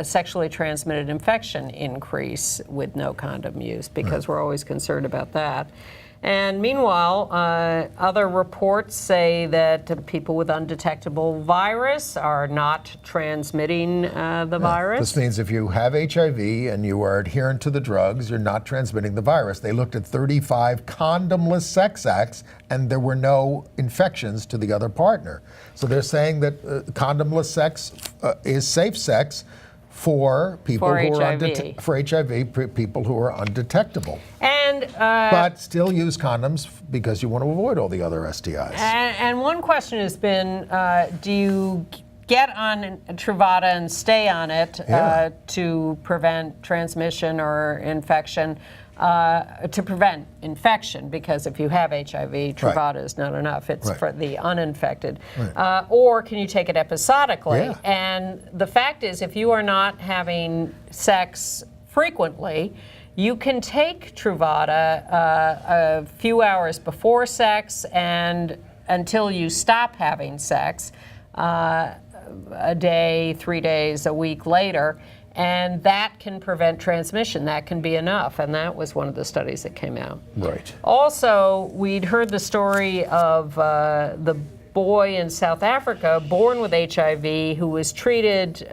sexually transmitted infection increase with no condom use, because we're always concerned about that. And meanwhile, other reports say that people with undetectable virus are not transmitting the virus.
This means if you have HIV and you are adherent to the drugs, you're not transmitting the virus. They looked at 35 condomless sex acts, and there were no infections to the other partner. So they're saying that condomless sex is safe sex for people who are HIV, people who are undetectable. But still use condoms because you want to avoid all the other STIs.
And one question has been, do you get on Truvada and stay on it to prevent transmission or infection, to prevent infection, because if you have HIV, Truvada is not enough. It's for the uninfected. Or can you take it episodically?
Yeah.
And the fact is, if you are not having sex frequently, you can take Truvada a few hours before sex and until you stop having sex, a day, 3 days, a week later, and that can prevent transmission. That can be enough, and that was one of the studies that came out.
Right.
Also, we'd heard the story of the boy in South Africa born with HIV who was treated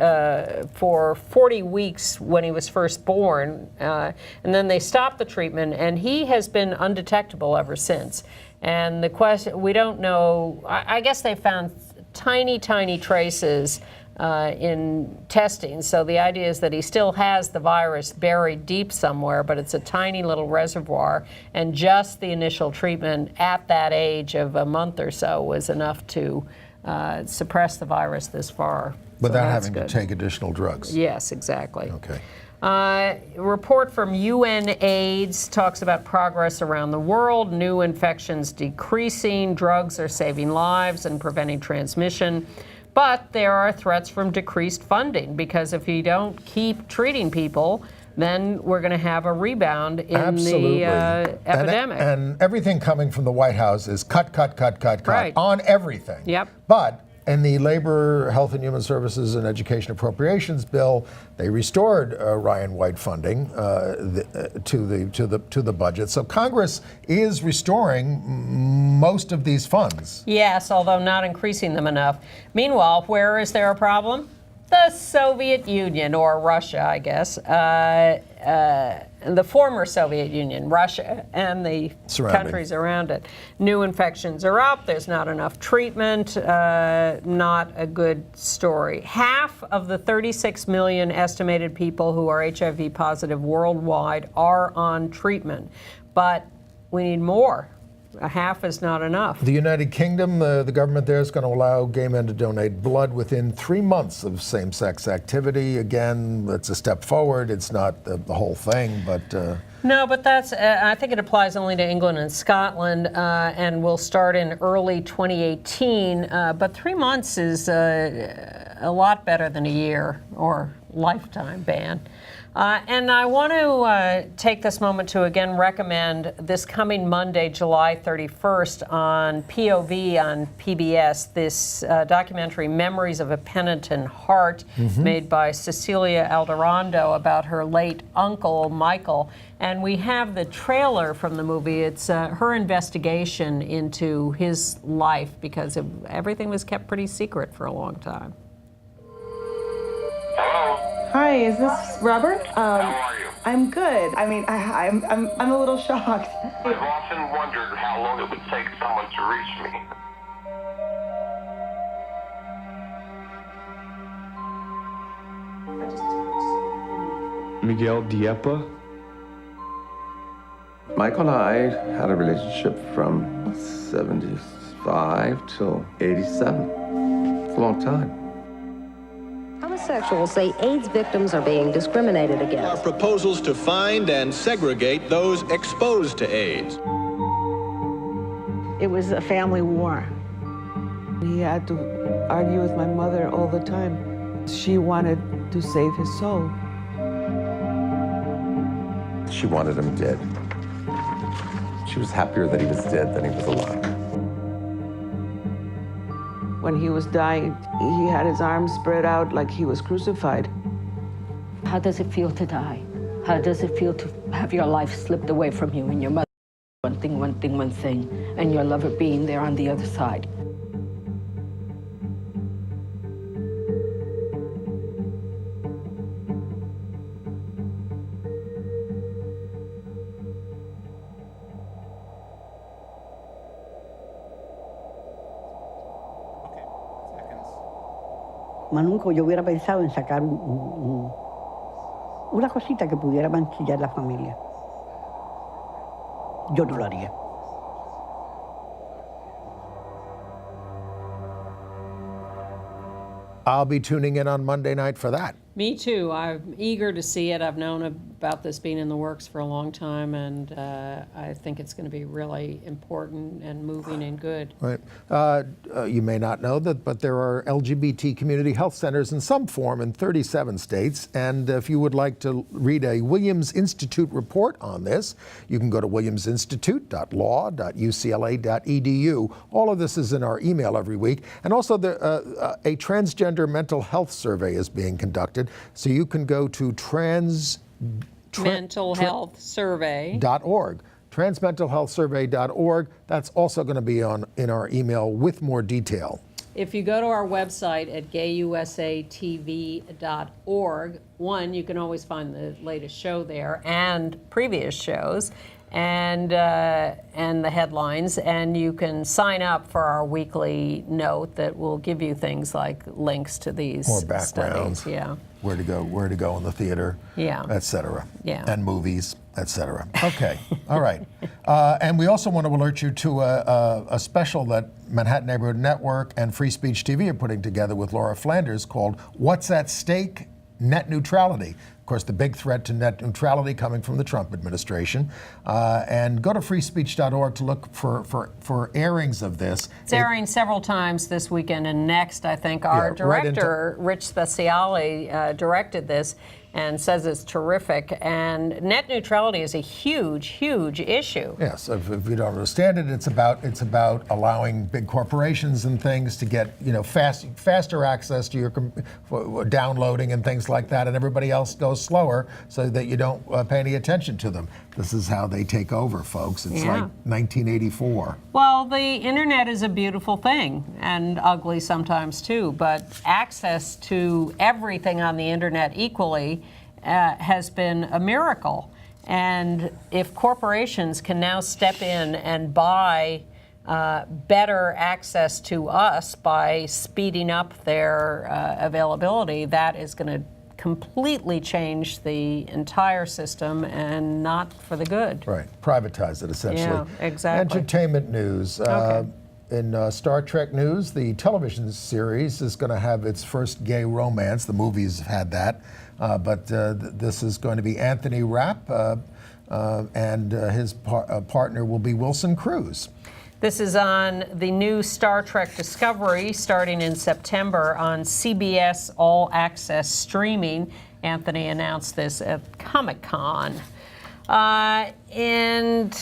for 40 weeks when he was first born, and then they stopped the treatment, and he has been undetectable ever since. And the question, we don't know, I guess they found tiny, tiny traces in testing. So the idea is that he still has the virus buried deep somewhere, but it's a tiny little reservoir, and just the initial treatment at that age of a month or so was enough to suppress the virus this far.
Without having to take additional drugs.
Yes, exactly.
Okay.
A report from UNAIDS talks about progress around the world, new infections decreasing, drugs are saving lives and preventing transmission. But there are threats from decreased funding, because if you don't keep treating people, then we're going to have a rebound in the epidemic.
And everything coming from the White House is cut on everything.
Yep.
But in the Labor, Health and Human Services and Education Appropriations Bill, they restored Ryan White funding to the budget. So Congress is restoring most of these funds.
Yes, although not increasing them enough. Meanwhile, where is there a problem? The Soviet Union, or Russia, I guess. The former Soviet Union, Russia, and the countries around it. New infections are up. There's not enough treatment. Not a good story. Half of the 36 million estimated people who are HIV positive worldwide are on treatment. But we need more. A half is not enough.
The United Kingdom, the government there is going to allow gay men to donate blood within 3 months of same-sex activity. Again, that's a step forward. It's not the whole thing, but...
No, but that's, I think it applies only to England and Scotland, and will start in early 2018. But 3 months is a lot better than a year or lifetime ban. And I want to take this moment to again recommend this coming Monday, July 31st on POV on PBS, this documentary, Memories of a Penitent Heart, made by Cecilia Alderando about her late uncle, Michael. And we have the trailer from the movie. It's her investigation into his life, because everything was kept pretty secret for a long time.
Hi, is this Robert?
How are you?
I'm good. I mean, I'm a little shocked.
I've often wondered how long it would take someone to reach me.
Miguel Diepa.
Michael and I had a relationship from 75 till 87. It's a long time.
Homosexuals say AIDS victims are being discriminated against.
Our proposals to find and segregate those exposed to AIDS.
It was a family war. He had to argue with my mother all the time. She wanted to save his soul.
She wanted him dead. She was happier that he was dead than he was alive.
When he was dying, he had his arms spread out like he was crucified.
How does it feel to die? How does it feel to have your life slipped away from you and your mother one thing, and your lover being there on the other side?
Nunca yo hubiera pensado en sacar una cosita que pudiera mancillar la familia. Yo no lo haría.
I'll be tuning in on Monday night for that.
Me too. I'm eager to see it. I've known about this being in the works for a long time, and I think it's going to be really important and moving and good.
Right. You may not know that, but there are LGBT community health centers in some form in 37 states. And if you would like to read a Williams Institute report on this, you can go to williamsinstitute.law.ucla.edu. All of this is in our email every week. And also a transgender mental health survey is being conducted. So you can go to transmentalhealthsurvey.org. Transmentalhealthsurvey.org. That's also going to be in our email with more detail.
If you go to our website at gayusatv.org, you can always find the latest show there and previous shows and the headlines, and you can sign up for our weekly note that will give you things like links to these
more backgrounds,
studies. Yeah,
where to go in the theater,
yeah,
etc.
Yeah,
and movies, etc. Okay, all right. And we also want to alert you to a special that Manhattan Neighborhood Network and Free Speech TV are putting together with Laura Flanders called "What's at Stake? Net Neutrality." Of course, the big threat to net neutrality coming from the Trump administration. And go to freespeech.org to look for airings of this.
It's airing several times this weekend and next, I think. Our director, Rich Speciale, directed this and says it's terrific. And net neutrality is a huge, huge issue.
Yes, if you don't understand it, it's about allowing big corporations and things to get faster access to your downloading and things like that, and everybody else goes slower so that you don't pay any attention to them. This is how they take over, folks. It's like 1984.
Well, the internet is a beautiful thing, and ugly sometimes too, but access to everything on the internet equally has been a miracle. And if corporations can now step in and buy better access to us by speeding up their availability, that is going to completely change the entire system and not for the good.
Right, privatize it essentially.
Yeah, exactly.
Entertainment news.
Okay.
In Star Trek news, the television series is going to have its first gay romance. The movies have had that, but this is going to be Anthony Rapp, and his partner will be Wilson Cruz.
This is on the new Star Trek Discovery starting in September on CBS All Access streaming. Anthony announced this at Comic-Con. And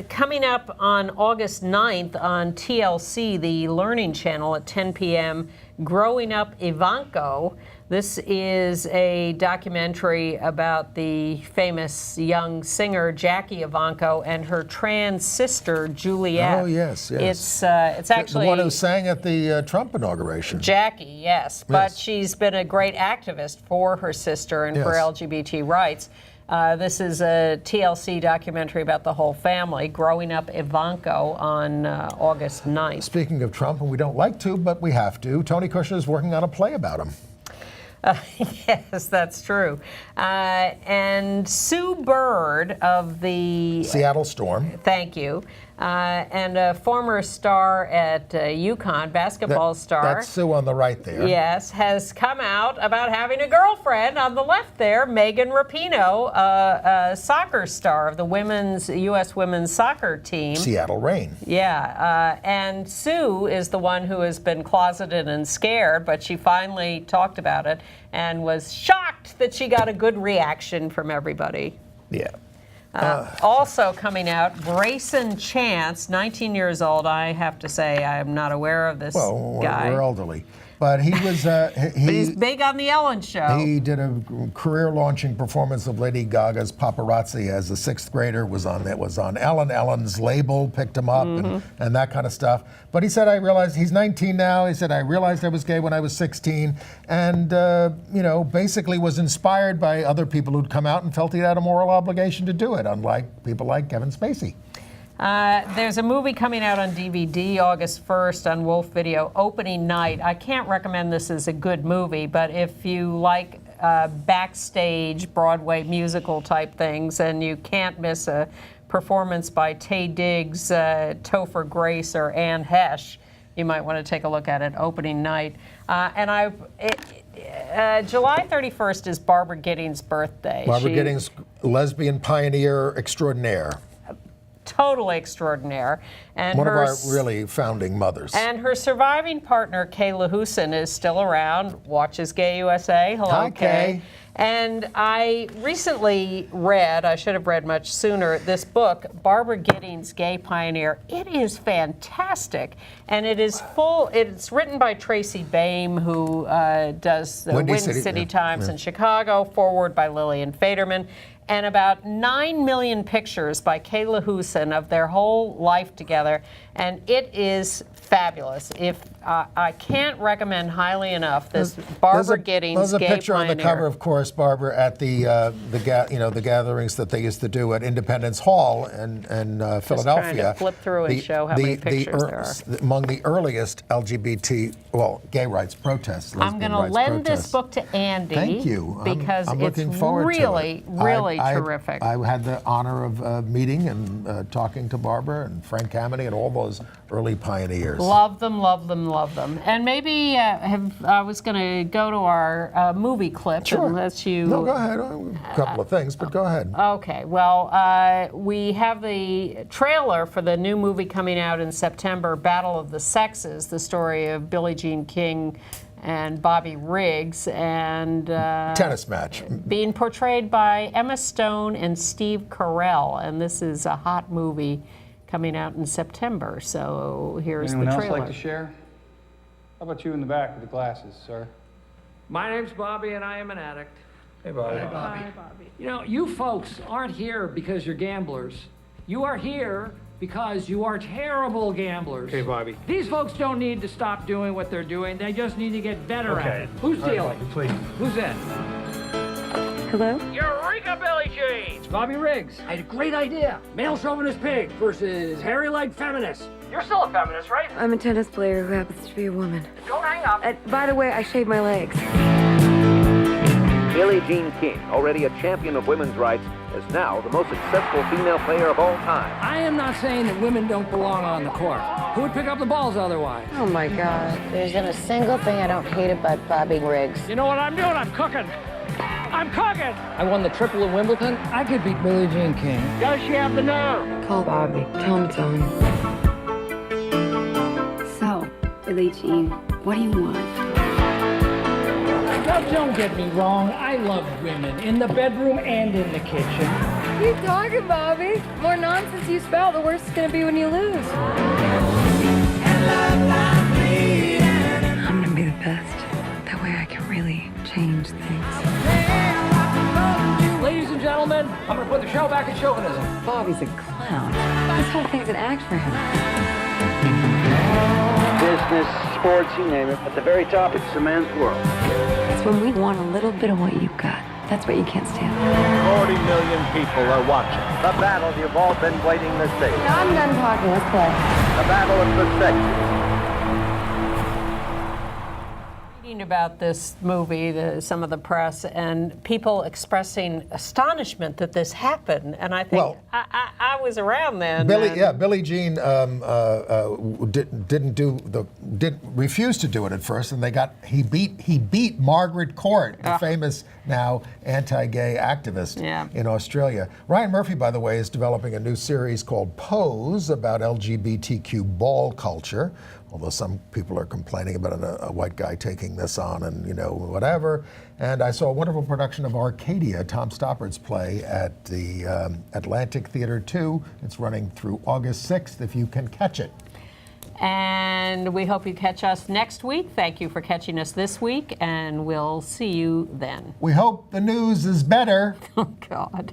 coming up on August 9th on TLC, the Learning Channel at 10 p.m., Growing Up Ivanko. This is a documentary about the famous young singer Jackie Ivanko and her trans sister Juliet.
Oh, yes, yes.
It's actually
the one who sang at the Trump inauguration.
Jackie, yes. But she's been a great activist for her sister and for LGBT rights. This is a TLC documentary about the whole family, Growing Up Ivanko, on August 9th.
Speaking of Trump, and we don't like to, but we have to, Tony Kushner is working on a play about him.
Yes, that's true. And Sue Bird of the
Seattle Storm.
Thank you. And a former star at UConn, basketball star.
That's Sue on the right there.
Yes, has come out about having a girlfriend on the left there, Megan Rapinoe, a soccer star of the U.S. women's soccer team.
Seattle Reign.
Yeah, and Sue is the one who has been closeted and scared, but she finally talked about it and was shocked that she got a good reaction from everybody.
Yeah.
Also coming out, Grayson Chance, 19 years old. I have to say I'm not aware of this guy.
We're elderly. But he was
but he's big on the Ellen Show.
He did a career-launching performance of Lady Gaga's Paparazzi as a sixth grader. Was on Ellen. Ellen's label picked him up and that kind of stuff. But he said, I realized he's 19 now. He said, I realized I was gay when I was 16, and basically was inspired by other people who'd come out and felt he had a moral obligation to do it, unlike people like Kevin Spacey.
There's a movie coming out on DVD August 1st on Wolf Video, Opening Night. I can't recommend this as a good movie, but if you like backstage Broadway musical type things and you can't miss a performance by Taye Diggs, Topher Grace, or Anne Hesh, you might want to take a look at it opening night. And July 31st is Barbara Giddings' birthday.
Barbara Giddings, lesbian pioneer extraordinaire.
Totally extraordinaire. And
one of our really founding mothers.
And her surviving partner, Kayla Hoosen, is still around, watches Gay USA. Hello,
Hi,
Kay. And I recently read, I should have read much sooner, this book, Barbara Giddings, Gay Pioneer. It is fantastic. And it is it's written by Tracy Baim, who does the Windy City Times in Chicago, forward by Lillian Faderman, and about 9 million pictures by Kayla Hoosen of their whole life together. And it is fabulous. I can't recommend highly enough this Barbara Giddings Gay Pioneer.
There's a picture on the cover, of course, Barbara, at the gatherings that they used to do at Independence Hall in Philadelphia.
Just trying to flip through and show how many pictures there are.
Among the earliest LGBT, gay rights protests.
I'm going to lend this book to Andy.
Thank you.
Because
I'm looking forward
really,
to it.
really terrific.
I had the honor of meeting and talking to Barbara and Frank Kameny and all those early pioneers.
Love them, love them, love them. And maybe I was going to go to our movie clip and let you...
No, go ahead. A couple of things, but go ahead.
Okay. Well, we have the trailer for the new movie coming out in September, Battle of the Sexes, the story of Billie Jean King and Bobby Riggs, and
tennis match
being portrayed by Emma Stone and Steve Carell. And this is a hot movie coming out in September. So here's the trailer.
Anyone else like to share? How about you in the back with the glasses, sir?
My name's Bobby, and I am an addict.
Hey, Bobby.
Hi, Bobby. Hi, Bobby. You know, you folks aren't here because you're gamblers. You are here because you are terrible gamblers.
Hey, Bobby.
These folks don't need to stop doing what they're doing. They just need to get better at it. Who's dealing?
Bobby, please.
Who's in?
Hello?
Eureka, Billie Jean! It's Bobby Riggs. I had a great idea. Male chauvinist pig versus hairy-legged feminist. You're still a feminist, right?
I'm a tennis player who happens to be a woman.
Don't hang up.
By the way, I shaved my legs.
Billie Jean King, already a champion of women's rights, is now the most successful female player of all time.
I am not saying that women don't belong on the court. Who would pick up the balls otherwise?
Oh my God. There isn't a single thing I don't hate about Bobby Riggs.
You know what I'm doing? I'm cooking. I'm cooking! I won the triple at Wimbledon. I could beat Billie Jean King. Does she have the nerve?
Call Bobby. Tell him it's on. So, Billie Jean, what do you want?
Now, don't get me wrong. I love women in the bedroom and in the kitchen.
What are you talking, Bobby? The more nonsense you spout, the worse it's going to be when you lose. I'm going to be the best. That way I can really change things.
Ladies and gentlemen, I'm going to put the show back in chauvinism.
Bobby's a clown. This whole thing's an act for him.
Business, sports, you name it. At the very top, it's the man's world.
It's when we want a little bit of what you've got. That's what you can't stand.
40 million people are watching. The battle you've all been waiting to see.
No, I'm done talking. Let's play.
The battle of the sexes.
About this movie, some of the press, and people expressing astonishment that this happened. And I think I was around then.
Billie Jean refused to do it at first, and he beat Margaret Court, the famous now anti-gay activist in Australia. Ryan Murphy, by the way, is developing a new series called Pose about LGBTQ ball culture. Although some people are complaining about a white guy taking this on and, whatever. And I saw a wonderful production of Arcadia, Tom Stoppard's play, at the Atlantic Theater 2. It's running through August 6th, if you can catch it.
And we hope you catch us next week. Thank you for catching us this week, and we'll see you then.
We hope the news is better.
Oh, God.